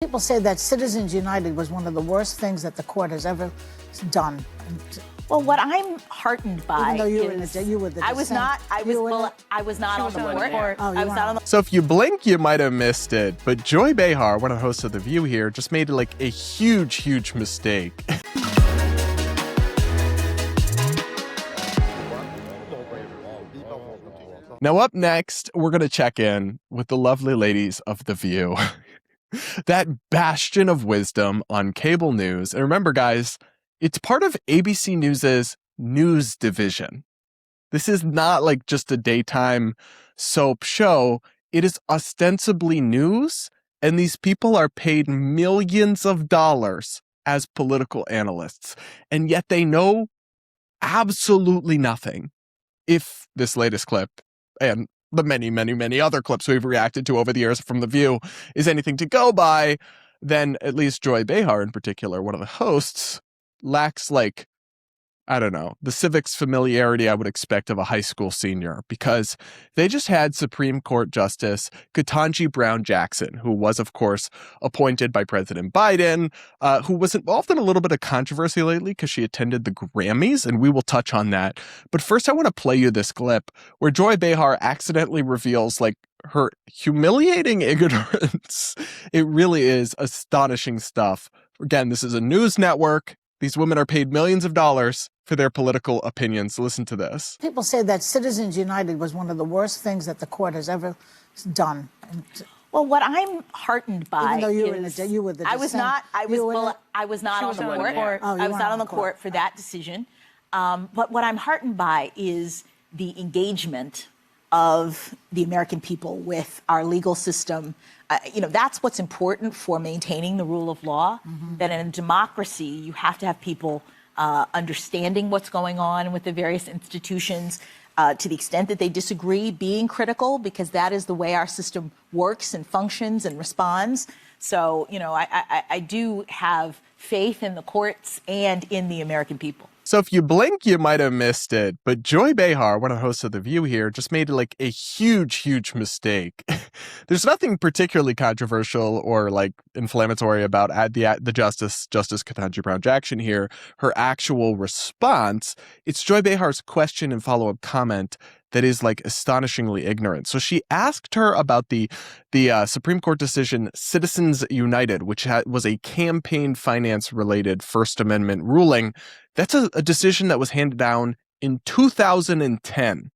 People say that Citizens United was one of the worst things that the court has ever done. Well, what I'm heartened by Even though you were the I was not. I was on the court. Oh, I was not on the. So if you blink, you might have missed it. But Joy Behar, one of the hosts of The View here, just made like a huge mistake. Now up next, we're going to check in with the lovely ladies of The View. That bastion of wisdom on cable news. And remember, guys, it's part of ABC News's news division. This is not like just a daytime soap show. It is ostensibly news, and these people are paid millions of dollars as political analysts, and yet they know absolutely nothing. If this latest clip and the many other clips we've reacted to over the years from The View is anything to go by, then at least Joy Behar in particular, one of the hosts, lacks like, I don't know, the civics familiarity I would expect of a high school senior, because they just had Supreme Court Justice Ketanji Brown Jackson, who was, of course, appointed by President Biden, who was involved in a little bit of controversy lately because she attended the Grammys, and we will touch on that. But first, I want to play you this clip where Joy Behar accidentally reveals, like, her humiliating ignorance. It really is astonishing stuff. Again, this is a news network. These women are paid millions of dollars for their political opinions. Listen to this. People say that Citizens United was one of the worst things that the court has ever done. Well, what I'm heartened by Even though you were the I was not. I was. Well, I was not on the court. Oh, you I was weren't not on on the the court for that decision. But what I'm heartened by is the engagement of the American people with our legal system. That's what's important for maintaining the rule of law, that in a democracy, you have to have people understanding what's going on with the various institutions, to the extent that they disagree, being critical, because that is the way our system works and functions and responds. So, I do have faith in the courts and in the American people. So if you blink, you might have missed it. But Joy Behar, one of the hosts of The View here, just made like a huge mistake. There's nothing particularly controversial or like inflammatory about the Justice Ketanji Brown Jackson here. Her actual response, it's Joy Behar's question and follow-up comment that is like astonishingly ignorant. So she asked her about the Supreme Court decision Citizens United, which was a campaign finance related First Amendment ruling. That's a decision that was handed down in 2010.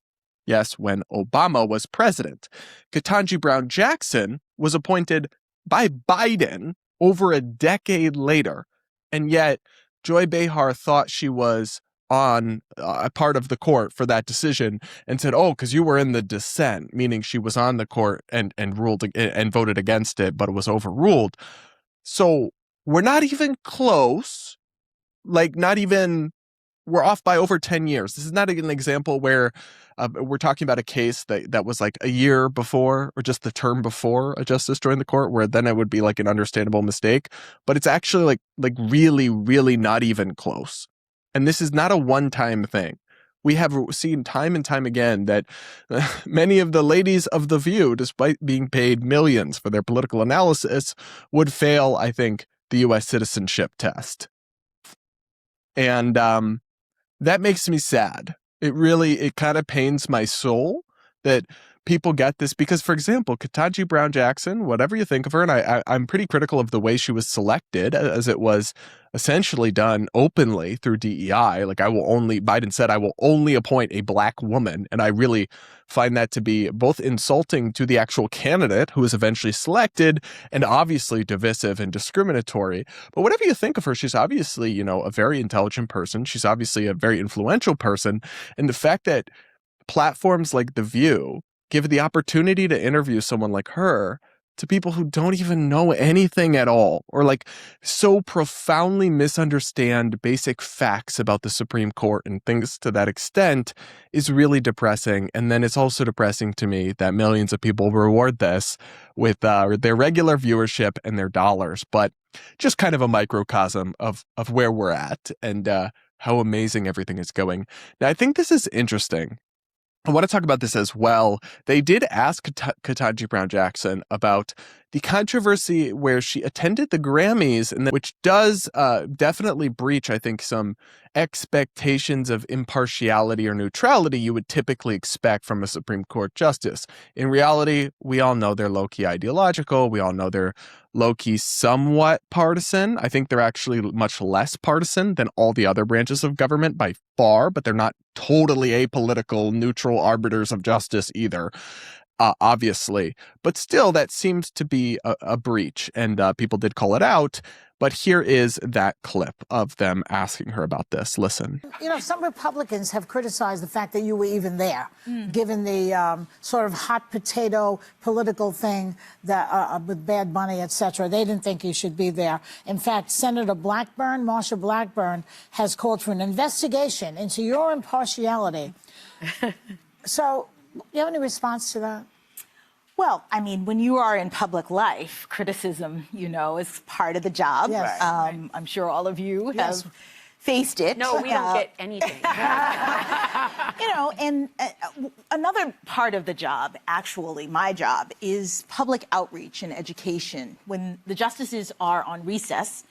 Yes, when Obama was president. Ketanji Brown Jackson was appointed by Biden over a decade later. And yet Joy Behar thought she was on a part of the court for that decision and said, oh, because you were in the dissent, meaning she was on the court and ruled and voted against it, but it was overruled. So we're not even close. Like, we're off by over 10 years. This is not an example where we're talking about a case that was like a year before or just the term before a justice joined the court, where then it would be like an understandable mistake. But it's actually like really not even close. And this is not a one-time thing. We have seen time and time again that many of the ladies of The View, despite being paid millions for their political analysis, would fail, I think, the U.S. citizenship test. And that makes me sad. It kind of pains my soul that people get this because, for example, Ketanji Brown Jackson, whatever you think of her, and I'm pretty critical of the way she was selected, as it was essentially done openly through DEI. Like, Biden said, I will only appoint a black woman. And I really find that to be both insulting to the actual candidate who was eventually selected and obviously divisive and discriminatory. But whatever you think of her, she's obviously, a very intelligent person. She's obviously a very influential person. And the fact that platforms like The View give the opportunity to interview someone like her to people who don't even know anything at all, or like so profoundly misunderstand basic facts about the Supreme Court and things to that extent, is really depressing. And then it's also depressing to me that millions of people reward this with their regular viewership and their dollars. But just kind of a microcosm of where we're at and how amazing everything is going. Now, I think this is interesting I want to talk about this as well. They did ask Ketanji Brown Jackson about the controversy where she attended the Grammys, and which does definitely breach, I think, some expectations of impartiality or neutrality you would typically expect from a Supreme Court justice. In reality, we all know they're low-key ideological. We all know they're low-key somewhat partisan. I think they're actually much less partisan than all the other branches of government by far, but they're not totally apolitical, neutral arbiters of justice either. Obviously, but still that seems to be a breach, and people did call it out. But here is that clip of them asking her about this. Listen. You know, some Republicans have criticized the fact that you were even there, given the sort of hot potato political thing that with Bad Bunny, et cetera. They didn't think you should be there. In fact, Senator Blackburn, Marsha Blackburn, has called for an investigation into your impartiality. So, you have any response to that? Well, I mean, when you are in public life, criticism, you know, is part of the job. Yes. I'm sure all of you have faced it. No, we don't get anything. You know, and another part of the job, actually, my job, is public outreach and education. When the justices are on recess,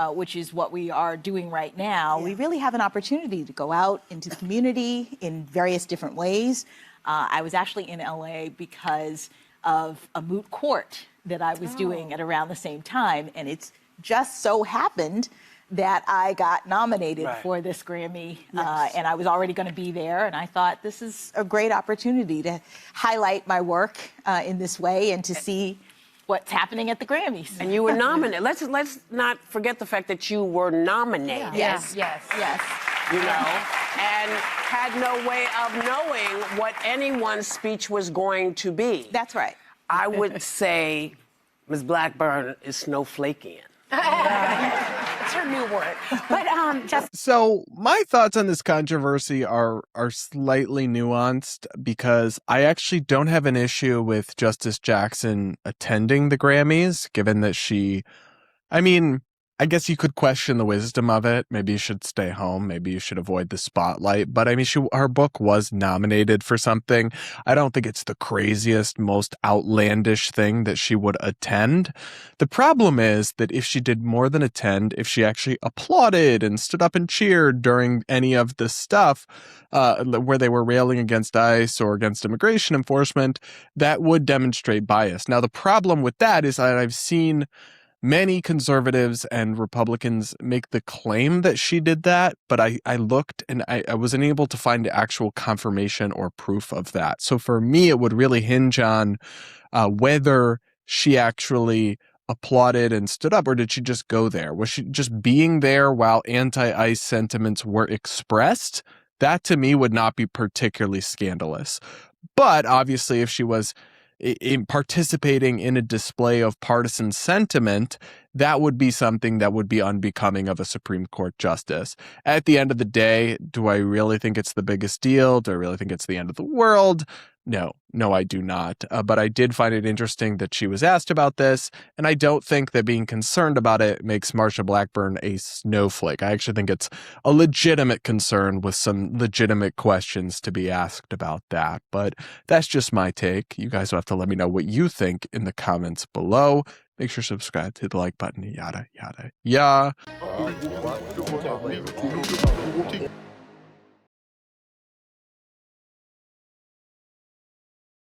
which is what we are doing right now, we really have an opportunity to go out into the community in various different ways. I was actually in LA because of a moot court that I was doing at around the same time. And it's just so happened that I got nominated for this Grammy. And I was already going to be there. And I thought this is a great opportunity to highlight my work in this way and to see what's happening at the Grammys. And you were nominated. Let's not forget the fact that you were nominated. Yes. You know, and had no way of knowing what anyone's speech was going to be. That's right. I would say Ms. Blackburn is snowflakian. It's her new word. But just So my thoughts on this controversy are slightly nuanced, because I actually don't have an issue with Justice Jackson attending the Grammys, given that I guess you could question the wisdom of it. Maybe you should stay home. Maybe you should avoid the spotlight. But I mean, her book was nominated for something. I don't think it's the craziest, most outlandish thing that she would attend. The problem is that if she did more than attend, if she actually applauded and stood up and cheered during any of the stuff where they were railing against ICE or against immigration enforcement, that would demonstrate bias. Now, the problem with that is that I've seen many conservatives and Republicans make the claim that she did that, but I looked and I wasn't able to find actual confirmation or proof of that. So for me, it would really hinge on whether she actually applauded and stood up, or did she just go there? Was she just being there while anti-ICE sentiments were expressed? That to me would not be particularly scandalous. But obviously, if she was in participating in a display of partisan sentiment, that would be something that would be unbecoming of a Supreme Court justice. At the end of the day, do I really think it's the biggest deal? Do I really think it's the end of the world? No, I do not. But I did find it interesting that she was asked about this, and I don't think that being concerned about it makes Marsha Blackburn a snowflake. I actually think it's a legitimate concern with some legitimate questions to be asked about that. But that's just my take. You guys will have to let me know what you think in the comments below. Make sure to subscribe, hit the like button, yada, yada, yada.